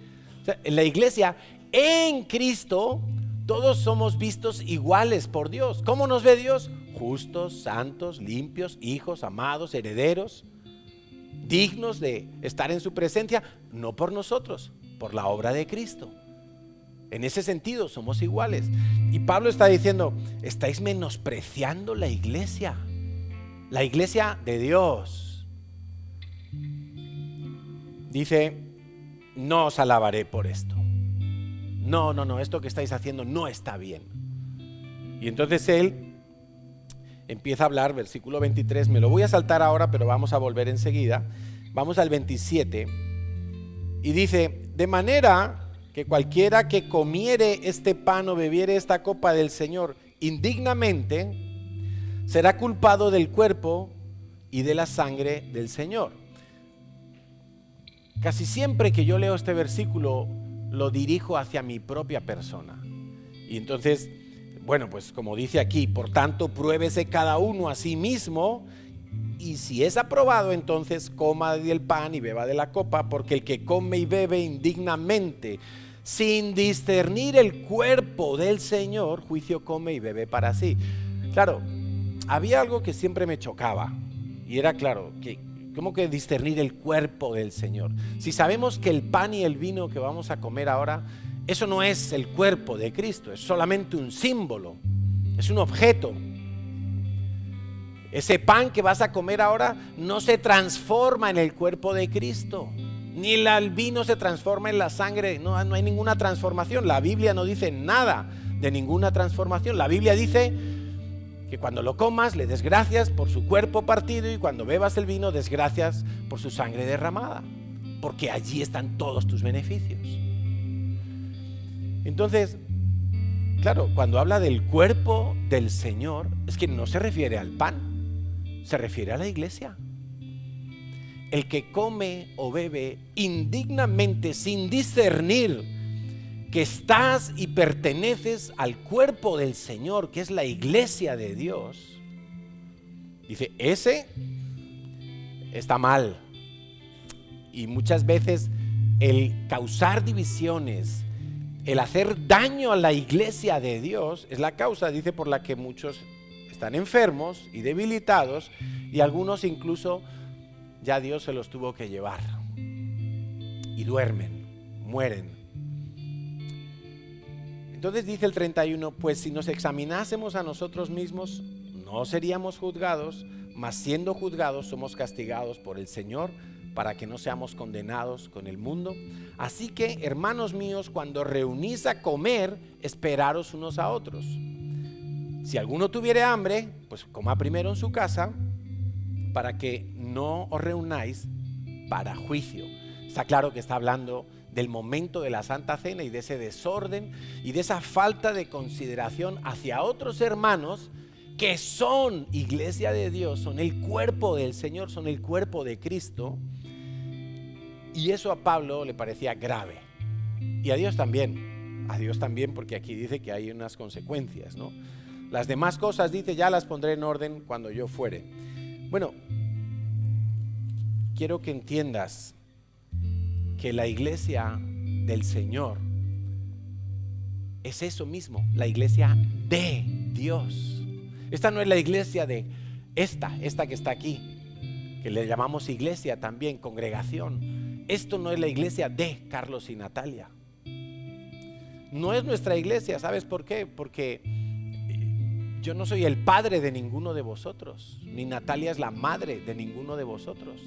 A: O sea, en la iglesia, en Cristo, todos somos vistos iguales por Dios. ¿Cómo nos ve Dios? Justos, santos, limpios, hijos, amados, herederos, dignos de estar en su presencia, no por nosotros, por la obra de Cristo. En ese sentido somos iguales. Y Pablo está diciendo, estáis menospreciando la iglesia de Dios. Dice, no os alabaré por esto. No, esto que estáis haciendo no está bien. Y entonces él empieza a hablar, versículo 23, me lo voy a saltar ahora, pero vamos a volver enseguida. Vamos al 27 y dice, de manera que cualquiera que comiere este pan o bebiere esta copa del Señor indignamente, será culpado del cuerpo y de la sangre del Señor. Casi siempre que yo leo este versículo, lo dirijo hacia mi propia persona. Y entonces, bueno, pues como dice aquí, por tanto, pruébese cada uno a sí mismo, y si es aprobado, entonces coma del pan y beba de la copa, porque el que come y bebe indignamente, sin discernir el cuerpo del Señor, juicio come y bebe para sí. Claro, había algo que siempre me chocaba, y era claro, que ¿cómo que discernir el cuerpo del Señor? Si sabemos que el pan y el vino que vamos a comer ahora, eso no es el cuerpo de Cristo, es solamente un símbolo, es un objeto. Ese pan que vas a comer ahora no se transforma en el cuerpo de Cristo, ni el vino se transforma en la sangre, no hay ninguna transformación. La Biblia no dice nada de ninguna transformación. La Biblia dice que cuando lo comas le des gracias por su cuerpo partido, y cuando bebas el vino des gracias por su sangre derramada, porque allí están todos tus beneficios. Entonces, claro, cuando habla del cuerpo del Señor, es que no se refiere al pan, se refiere a la iglesia. El que come o bebe indignamente, sin discernir que estás y perteneces al cuerpo del Señor, que es la iglesia de Dios, dice, ese está mal. Y muchas veces el causar divisiones, el hacer daño a la iglesia de Dios, es la causa, dice, por la que muchos están enfermos y debilitados, y algunos incluso ya Dios se los tuvo que llevar, y duermen, mueren. Entonces dice el 31, pues si nos examinásemos a nosotros mismos, no seríamos juzgados, mas siendo juzgados somos castigados por el Señor, para que no seamos condenados con el mundo. Así que, hermanos míos, cuando reunís a comer, esperaros unos a otros. Si alguno tuviere hambre, pues coma primero en su casa, para que no os reunáis para juicio. Está claro que está hablando del momento de la Santa Cena y de ese desorden y de esa falta de consideración hacia otros hermanos que son iglesia de Dios, son el cuerpo del Señor, son el cuerpo de Cristo. Y eso a Pablo le parecía grave, y a Dios también, porque aquí dice que hay unas consecuencias, ¿no? Las demás cosas, dice, ya las pondré en orden cuando yo fuere. Bueno, quiero que entiendas que la iglesia del Señor es eso mismo, la iglesia de Dios. Esta no es la iglesia de esta que está aquí, que le llamamos iglesia también, congregación. Esto no es la iglesia de Carlos y Natalia. No es nuestra iglesia, ¿sabes por qué? Porque yo no soy el padre de ninguno de vosotros, ni Natalia es la madre de ninguno de vosotros.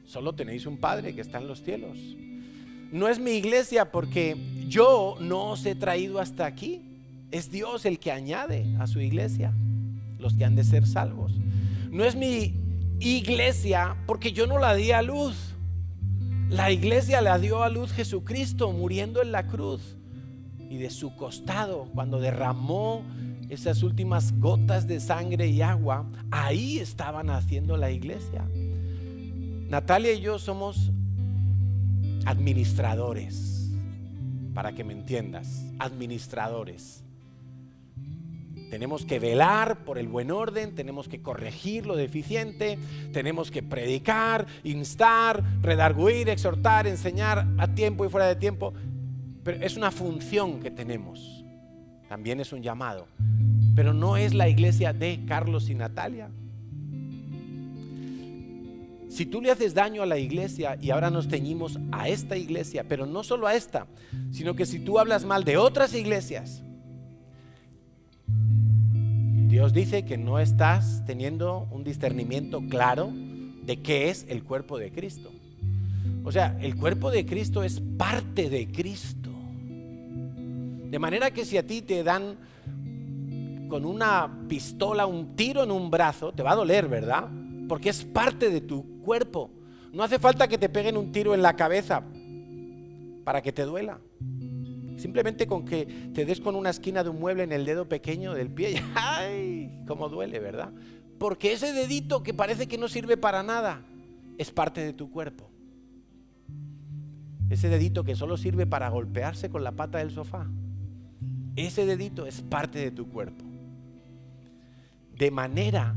A: Solo tenéis un Padre que está en los cielos. No es mi iglesia porque yo no os he traído hasta aquí. Es Dios el que añade a su iglesia los que han de ser salvos. No es mi iglesia porque yo no la di a luz. La iglesia la dio a luz Jesucristo muriendo en la cruz, y de su costado, cuando derramó esas últimas gotas de sangre y agua, ahí estaban haciendo la iglesia. Natalia y yo somos administradores. para que me entiendas, administradores. Tenemos que velar por el buen orden, tenemos que corregir lo deficiente, tenemos que predicar, instar, redarguir, exhortar, enseñar a tiempo y fuera de tiempo. Pero es una función que tenemos, también es un llamado. Pero no es la iglesia de Carlos y Natalia. Si tú le haces daño a la iglesia, y ahora nos ceñimos a esta iglesia, pero no solo a esta, sino que si tú hablas mal de otras iglesias, Dios dice que no estás teniendo un discernimiento claro de qué es el cuerpo de Cristo. O sea, el cuerpo de Cristo es parte de Cristo. De manera que si a ti te dan con una pistola un tiro en un brazo, te va a doler, ¿verdad? Porque es parte de tu cuerpo. No hace falta que te peguen un tiro en la cabeza para que te duela. Simplemente con que te des con una esquina de un mueble en el dedo pequeño del pie, ¡ay! Cómo duele, ¿verdad? Porque ese dedito que parece que no sirve para nada es parte de tu cuerpo. Ese dedito que solo sirve para golpearse con la pata del sofá, ese dedito es parte de tu cuerpo. De manera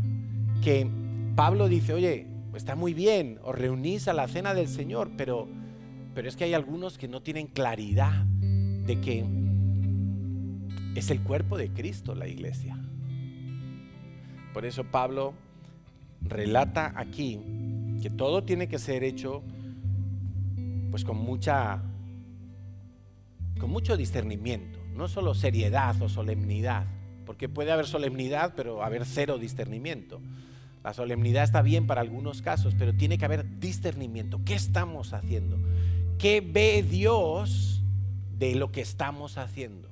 A: que Pablo dice, oye, está muy bien, os reunís a la cena del Señor, pero es que hay algunos que no tienen claridad de que es el cuerpo de Cristo la iglesia. Por eso Pablo relata aquí que todo tiene que ser hecho pues con mucho discernimiento, no solo seriedad o solemnidad, porque puede haber solemnidad pero haber cero discernimiento. La solemnidad está bien para algunos casos, pero tiene que haber discernimiento. ¿Qué estamos haciendo? ¿Qué ve Dios de lo que estamos haciendo?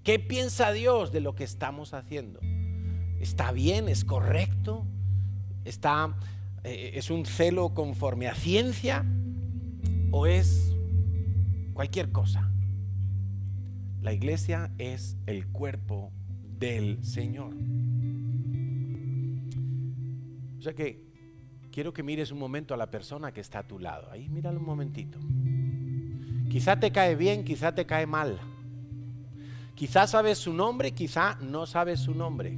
A: ¿Qué piensa Dios de lo que estamos haciendo? ¿Está bien? ¿Es correcto? ¿Es un celo conforme a ciencia? ¿O es cualquier cosa? La iglesia es el cuerpo del Señor. O sea que quiero que mires un momento a la persona que está a tu lado. Ahí, míralo un momentito. Quizá te cae bien, quizá te cae mal. Quizá sabes su nombre, quizá no sabes su nombre.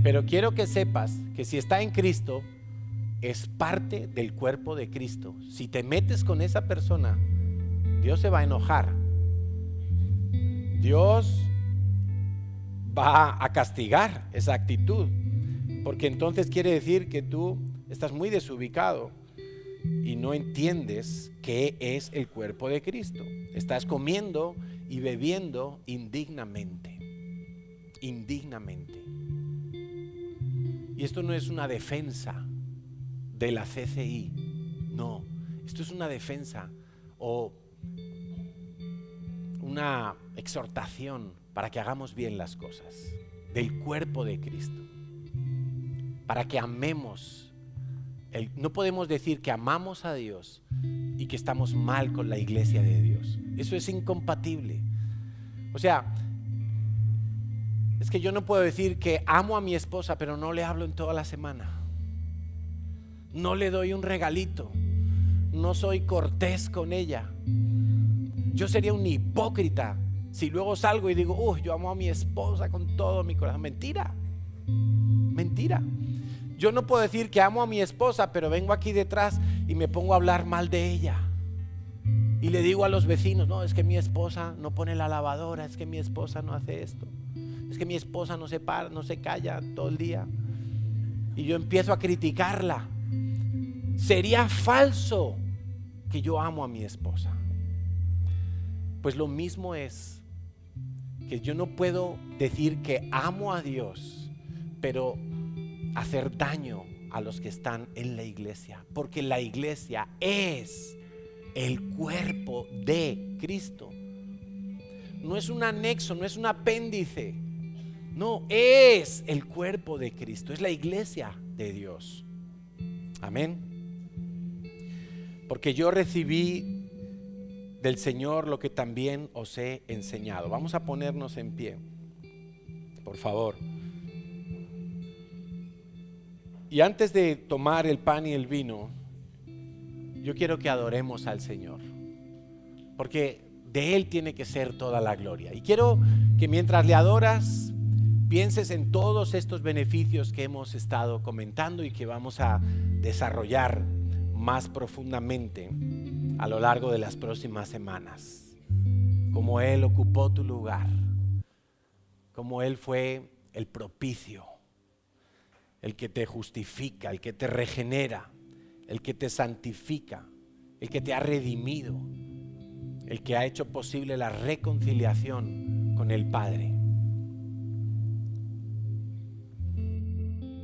A: Pero quiero que sepas que si está en Cristo, es parte del cuerpo de Cristo. Si te metes con esa persona, Dios se va a enojar. Dios va a castigar esa actitud, porque entonces quiere decir que tú estás muy desubicado y no entiendes qué es el cuerpo de Cristo. Estás comiendo y bebiendo indignamente. Y esto no es una defensa de la CCI, no, esto es una defensa o una exhortación para que hagamos bien las cosas del cuerpo de Cristo, para que amemos. No podemos decir que amamos a Dios y que estamos mal con la iglesia de Dios. Eso es incompatible. O sea, es que yo no puedo decir que amo a mi esposa, pero no le hablo en toda la semana. No le doy un regalito. No soy cortés con ella. Yo sería un hipócrita si luego salgo y digo, yo amo a mi esposa con todo mi corazón. Mentira. Yo no puedo decir que amo a mi esposa, pero vengo aquí detrás y me pongo a hablar mal de ella. Y le digo a los vecinos, no, es que mi esposa no pone la lavadora, es que mi esposa no hace esto, es que mi esposa no se para, no se calla todo el día. Y yo empiezo a criticarla. Sería falso que yo amo a mi esposa. Pues lo mismo es que yo no puedo decir que amo a Dios, pero hacer daño a los que están en la iglesia, porque la iglesia es el cuerpo de Cristo. No es un anexo, no es un apéndice, no, es el cuerpo de Cristo, es la iglesia de Dios. Amén. Porque yo recibí del Señor lo que también os he enseñado. Vamos a ponernos en pie, por favor. Y antes de tomar el pan y el vino, yo quiero que adoremos al Señor, porque De Él tiene que ser toda la gloria. Y quiero que mientras le adoras, pienses en todos estos beneficios que hemos estado comentando y que vamos a desarrollar más profundamente a lo largo de las próximas semanas. Cómo Él ocupó tu lugar, cómo Él fue el propicio, el que te justifica, el que te regenera, el que te santifica, el que te ha redimido, el que ha hecho posible la reconciliación con el Padre.